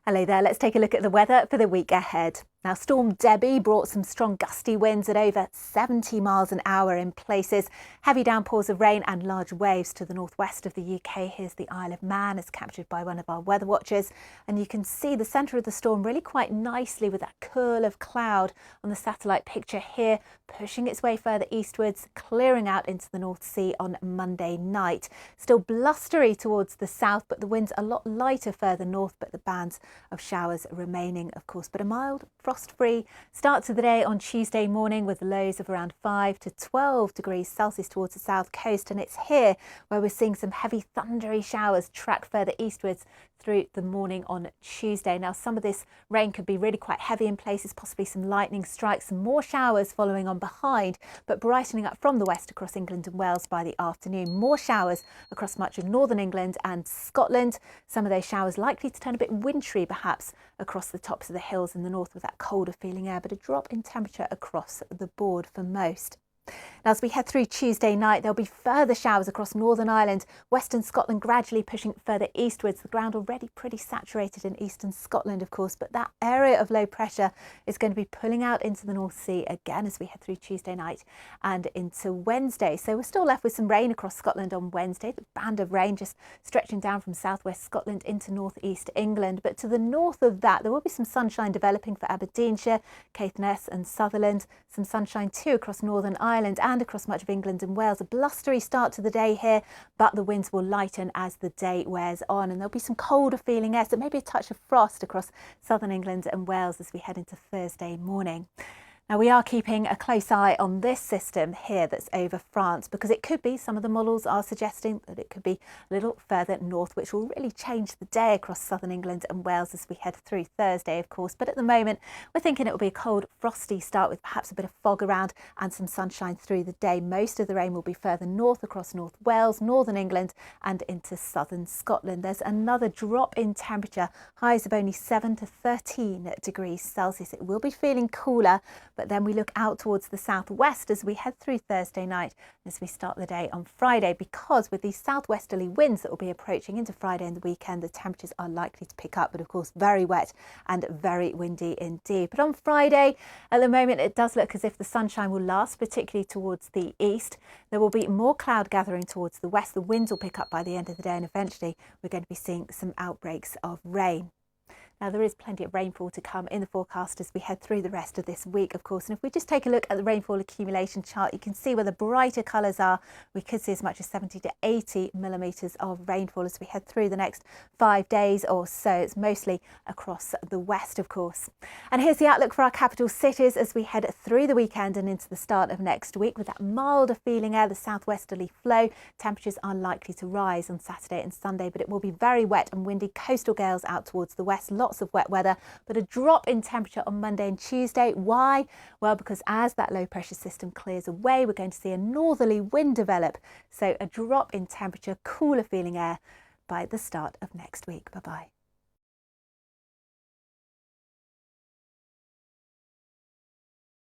Hello there, let's take a look at the weather for the week ahead. Now, Storm Debi brought some strong gusty winds at over 70 miles an hour in places. Heavy downpours of rain and large waves to the northwest of the UK. Here's the Isle of Man as captured by one of our weather watchers. And you can see the centre of the storm really quite nicely with that curl of cloud on the satellite picture here, pushing its way further eastwards, clearing out into the North Sea on Monday night. Still blustery towards the south, but the winds a lot lighter further north, but the bands of showers remaining, of course, but a mild frost-free start to the day on Tuesday morning with lows of around 5 to 12 degrees Celsius towards the south coast. And it's here where we're seeing some heavy thundery showers track further eastwards through the morning on Tuesday. Now, some of this rain could be really quite heavy in places, possibly some lightning strikes, some more showers following on behind, but brightening up from the west across England and Wales by the afternoon. More showers across much of northern England and Scotland. Some of those showers likely to turn a bit wintry perhaps across the tops of the hills in the north with that colder feeling air, but a drop in temperature across the board for most. Now, as we head through Tuesday night, there'll be further showers across Northern Ireland, Western Scotland gradually pushing further eastwards. The ground already pretty saturated in eastern Scotland, of course, but that area of low pressure is going to be pulling out into the North Sea again as we head through Tuesday night and into Wednesday. So we're still left with some rain across Scotland on Wednesday, the band of rain just stretching down from southwest Scotland into northeast England. But to the north of that, there will be some sunshine developing for Aberdeenshire, Caithness and Sutherland, some sunshine too across Northern Ireland and across much of England and Wales. A blustery start to the day here, but the winds will lighten as the day wears on, and there'll be some colder feeling air, so maybe a touch of frost across southern England and Wales as we head into Thursday morning. Now, we are keeping a close eye on this system here that's over France, because it could be, some of the models are suggesting that it could be a little further north, which will really change the day across southern England and Wales as we head through Thursday, of course. But at the moment, we're thinking it will be a cold, frosty start with perhaps a bit of fog around and some sunshine through the day. Most of the rain will be further north across North Wales, northern England and into southern Scotland. There's another drop in temperature, highs of only 7 to 13 degrees Celsius. It will be feeling cooler, but then we look out towards the southwest as we head through Thursday night, as we start the day on Friday, because with these southwesterly winds that will be approaching into Friday and the weekend, the temperatures are likely to pick up, but of course very wet and very windy indeed. But on Friday, at the moment, it does look as if the sunshine will last, particularly towards the east. There will be more cloud gathering towards the west. The winds will pick up by the end of the day, and eventually we're going to be seeing some outbreaks of rain. Now, there is plenty of rainfall to come in the forecast as we head through the rest of this week, of course. And if we just take a look at the rainfall accumulation chart, you can see where the brighter colours are. We could see as much as 70 to 80 millimetres of rainfall as we head through the next 5 days or so. It's mostly across the west, of course. And here's the outlook for our capital cities as we head through the weekend and into the start of next week. With that milder feeling air, the southwesterly flow, temperatures are likely to rise on Saturday and Sunday, but it will be very wet and windy. Coastal gales out towards the west. Lots of wet weather, but a drop in temperature on Monday and Tuesday. Why? Well, because as that low pressure system clears away, we're going to see a northerly wind develop. So a drop in temperature, cooler feeling air by the start of next week. Bye-bye.